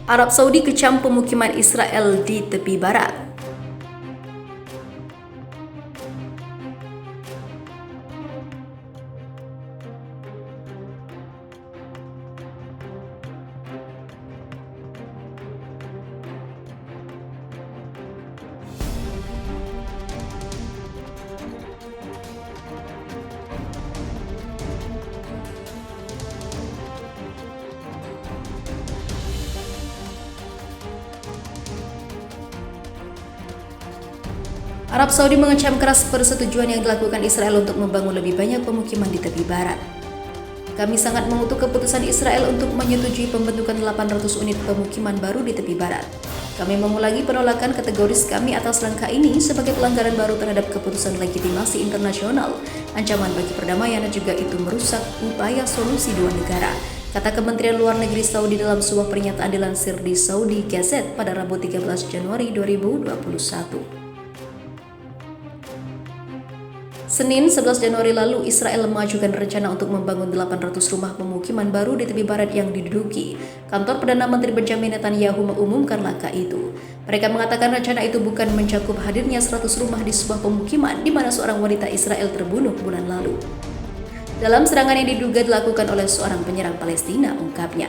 Arab Saudi kecam pemukiman Israel di tepi barat. Arab Saudi mengecam keras persetujuan yang dilakukan Israel untuk membangun lebih banyak pemukiman di tepi barat. Kami sangat mengutuk keputusan Israel untuk menyetujui pembentukan 800 unit pemukiman baru di tepi barat. Kami mengulangi penolakan kategoris kami atas langkah ini sebagai pelanggaran baru terhadap keputusan legitimasi internasional, ancaman bagi perdamaian dan juga itu merusak upaya solusi dua negara, kata Kementerian Luar Negeri Saudi dalam sebuah pernyataan dilansir di Saudi Gazette pada Rabu 13 Januari 2021. Senin 11 Januari lalu, Israel mengajukan rencana untuk membangun 800 rumah pemukiman baru di tepi barat yang diduduki. Kantor Perdana Menteri Benjamin Netanyahu mengumumkan langkah itu. Mereka mengatakan rencana itu bukan mencakup hadirnya 100 rumah di sebuah pemukiman di mana seorang wanita Israel terbunuh bulan lalu. Dalam serangan yang diduga dilakukan oleh seorang penyerang Palestina, ungkapnya.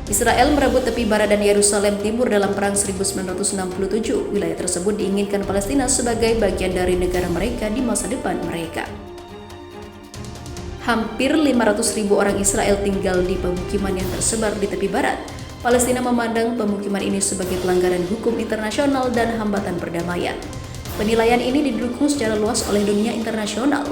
Israel merebut tepi barat dan Yerusalem Timur dalam Perang 1967. Wilayah tersebut diinginkan Palestina sebagai bagian dari negara mereka di masa depan mereka. Hampir 500.000 orang Israel tinggal di pemukiman yang tersebar di tepi barat. Palestina memandang pemukiman ini sebagai pelanggaran hukum internasional dan hambatan perdamaian. Penilaian ini didukung secara luas oleh dunia internasional.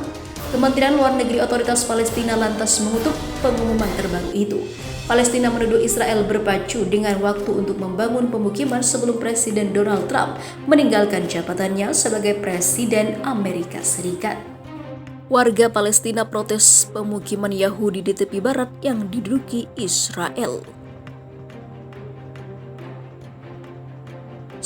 Kementerian Luar Negeri Otoritas Palestina lantas mengutuk pengumuman terbaru itu. Palestina menuduh Israel berpacu dengan waktu untuk membangun pemukiman sebelum Presiden Donald Trump meninggalkan jabatannya sebagai Presiden Amerika Serikat. Warga Palestina protes pemukiman Yahudi di tepi barat yang diduduki Israel.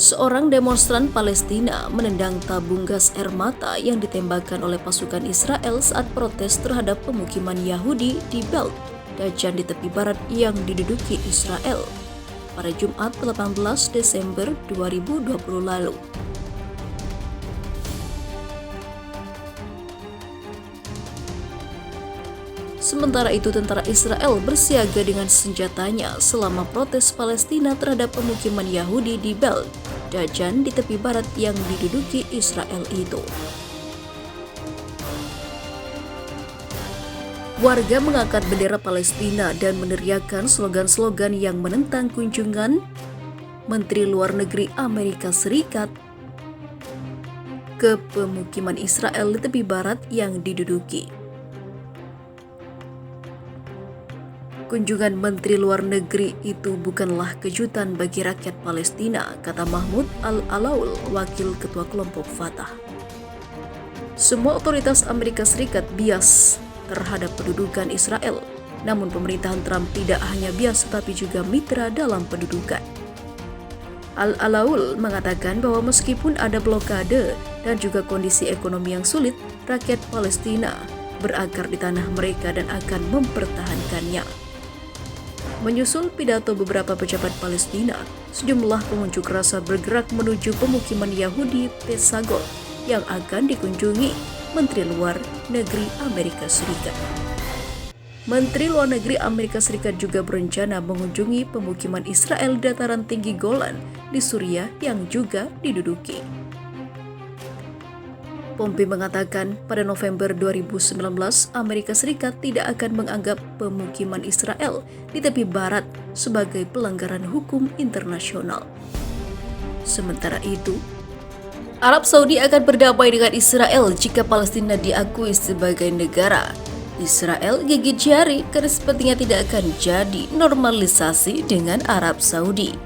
Seorang demonstran Palestina menendang tabung gas air mata yang ditembakkan oleh pasukan Israel saat protes terhadap pemukiman Yahudi di Belt Dajan di tepi barat yang diduduki Israel pada Jumat 18 Desember 2020 lalu. Sementara itu, tentara Israel bersiaga dengan senjatanya selama protes Palestina terhadap pemukiman Yahudi di Belt Dajan di tepi barat yang diduduki Israel itu. Warga mengangkat bendera Palestina dan meneriakkan slogan-slogan yang menentang kunjungan Menteri Luar Negeri Amerika Serikat ke pemukiman Israel di tepi barat yang diduduki. Kunjungan Menteri Luar Negeri itu bukanlah kejutan bagi rakyat Palestina, kata Mahmoud Al-Alaul, wakil ketua kelompok Fatah. Semua otoritas Amerika Serikat bias terhadap pendudukan Israel, namun pemerintahan Trump tidak hanya bias tetapi juga mitra dalam pendudukan. Al-Alaul mengatakan bahwa meskipun ada blokade dan juga kondisi ekonomi yang sulit, rakyat Palestina berakar di tanah mereka dan akan mempertahankannya. Menyusul pidato beberapa pejabat Palestina, sejumlah pengunjuk rasa bergerak menuju pemukiman Yahudi Pesagol yang akan dikunjungi Menteri Luar Negeri Amerika Serikat. Menteri Luar Negeri Amerika Serikat juga berencana mengunjungi pemukiman Israel di dataran tinggi Golan di Suriah yang juga diduduki. Pompeo mengatakan pada November 2019 Amerika Serikat tidak akan menganggap pemukiman Israel di tepi barat sebagai pelanggaran hukum internasional. Sementara itu, Arab Saudi akan berdamai dengan Israel jika Palestina diakui sebagai negara. Israel gigit jari karena sepertinya tidak akan jadi normalisasi dengan Arab Saudi.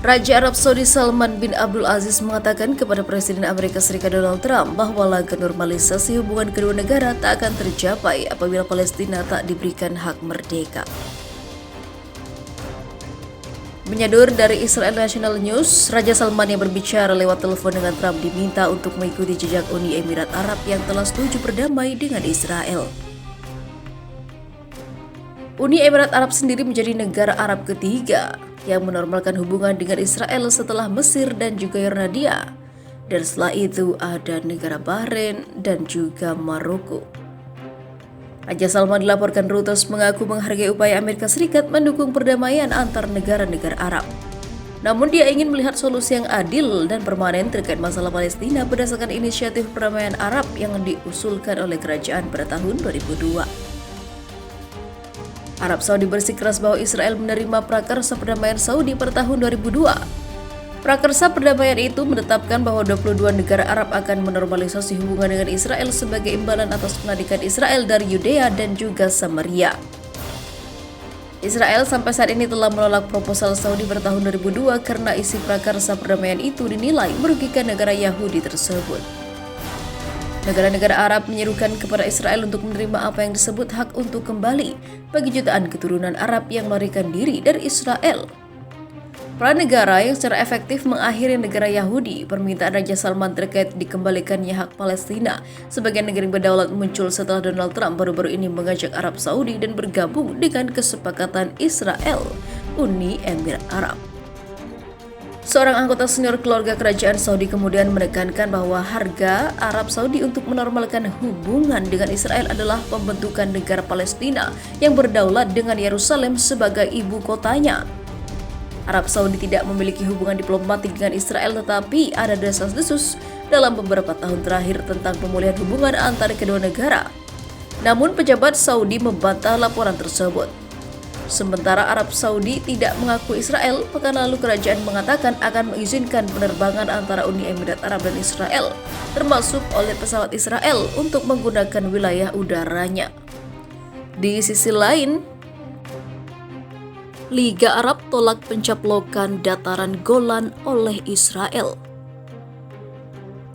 Raja Arab Saudi Salman bin Abdul Aziz mengatakan kepada Presiden Amerika Serikat Donald Trump bahwa laga normalisasi hubungan kedua negara tak akan tercapai apabila Palestina tak diberikan hak merdeka. Menyadur dari Israel National News, Raja Salman yang berbicara lewat telepon dengan Trump diminta untuk mengikuti jejak Uni Emirat Arab yang telah setuju berdamai dengan Israel. Uni Emirat Arab sendiri menjadi negara Arab ketiga yang menormalkan hubungan dengan Israel setelah Mesir dan juga Yordania. Dan setelah itu ada negara Bahrain dan juga Maroko. Raja Salman dilaporkan Reuters mengaku menghargai upaya Amerika Serikat mendukung perdamaian antar negara-negara Arab. Namun dia ingin melihat solusi yang adil dan permanen terkait masalah Palestina berdasarkan inisiatif perdamaian Arab yang diusulkan oleh kerajaan pada tahun 2002. Arab Saudi bersikeras bahwa Israel menerima prakarsa perdamaian Saudi pada tahun 2002. Prakarsa perdamaian itu menetapkan bahwa 22 negara Arab akan menormalisasi hubungan dengan Israel sebagai imbalan atas penadikan Israel dari Yudea dan juga Samaria. Israel sampai saat ini telah menolak proposal Saudi pada tahun 2002 karena isi prakarsa perdamaian itu dinilai merugikan negara Yahudi tersebut. Negara-negara Arab menyerukan kepada Israel untuk menerima apa yang disebut hak untuk kembali bagi jutaan keturunan Arab yang melarikan diri dari Israel. Para negara yang secara efektif mengakhiri negara Yahudi, permintaan Raja Salman terkait dikembalikannya hak Palestina sebagai negara berdaulat muncul setelah Donald Trump baru-baru ini mengajak Arab Saudi dan bergabung dengan kesepakatan Israel, Uni Emirat Arab. Seorang anggota senior keluarga kerajaan Saudi kemudian menekankan bahwa harga Arab Saudi untuk menormalkan hubungan dengan Israel adalah pembentukan negara Palestina yang berdaulat dengan Yerusalem sebagai ibu kotanya. Arab Saudi tidak memiliki hubungan diplomatik dengan Israel, tetapi ada desas-desus dalam beberapa tahun terakhir tentang pemulihan hubungan antara kedua negara. Namun pejabat Saudi membantah laporan tersebut. Sementara Arab Saudi tidak mengakui Israel, pekan lalu kerajaan mengatakan akan mengizinkan penerbangan antara Uni Emirat Arab dan Israel, termasuk oleh pesawat Israel untuk menggunakan wilayah udaranya. Di sisi lain, Liga Arab tolak pencaplokan dataran Golan oleh Israel.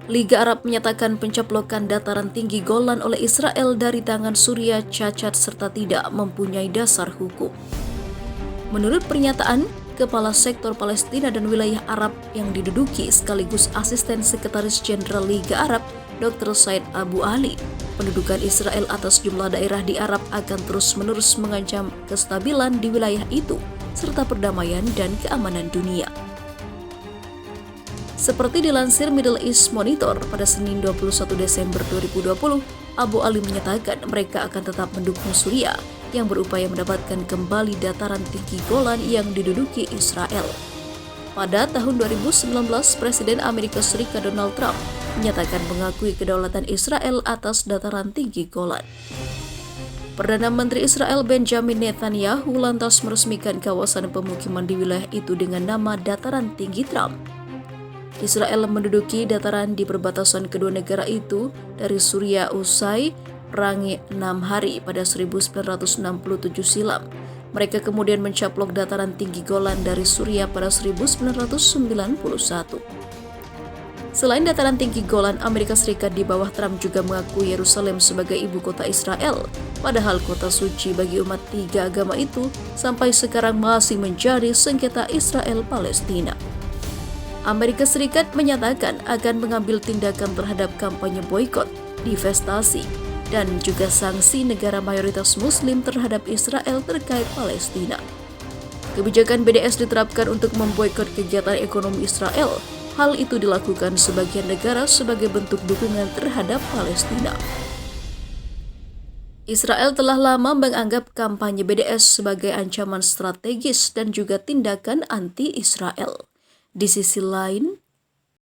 Liga Arab menyatakan pencaplokan dataran tinggi Golan oleh Israel dari tangan Suriah cacat serta tidak mempunyai dasar hukum. Menurut pernyataan Kepala Sektor Palestina dan Wilayah Arab yang diduduki sekaligus Asisten Sekretaris Jenderal Liga Arab, Dr. Said Abu Ali, pendudukan Israel atas jumlah daerah di Arab akan terus-menerus mengancam kestabilan di wilayah itu serta perdamaian dan keamanan dunia. Seperti dilansir Middle East Monitor pada Senin 21 Desember 2020, Abu Ali menyatakan mereka akan tetap mendukung Suriah yang berupaya mendapatkan kembali dataran tinggi Golan yang diduduki Israel. Pada tahun 2019, Presiden Amerika Serikat Donald Trump menyatakan mengakui kedaulatan Israel atas dataran tinggi Golan. Perdana Menteri Israel Benjamin Netanyahu lantas meresmikan kawasan pemukiman di wilayah itu dengan nama Dataran Tinggi Trump. Israel menduduki dataran di perbatasan kedua negara itu dari Suriah usai perangi 6 hari pada 1967 silam. Mereka kemudian mencaplok dataran tinggi Golan dari Suriah pada 1991. Selain dataran tinggi Golan, Amerika Serikat di bawah Trump juga mengakui Yerusalem sebagai ibu kota Israel, padahal kota suci bagi umat tiga agama itu sampai sekarang masih menjadi sengketa Israel-Palestina. Amerika Serikat menyatakan akan mengambil tindakan terhadap kampanye boikot, divestasi, dan juga sanksi negara mayoritas Muslim terhadap Israel terkait Palestina. Kebijakan BDS diterapkan untuk memboikot kegiatan ekonomi Israel. Hal itu dilakukan sebagian negara sebagai bentuk dukungan terhadap Palestina. Israel telah lama menganggap kampanye BDS sebagai ancaman strategis dan juga tindakan anti-Israel. Di sisi lain,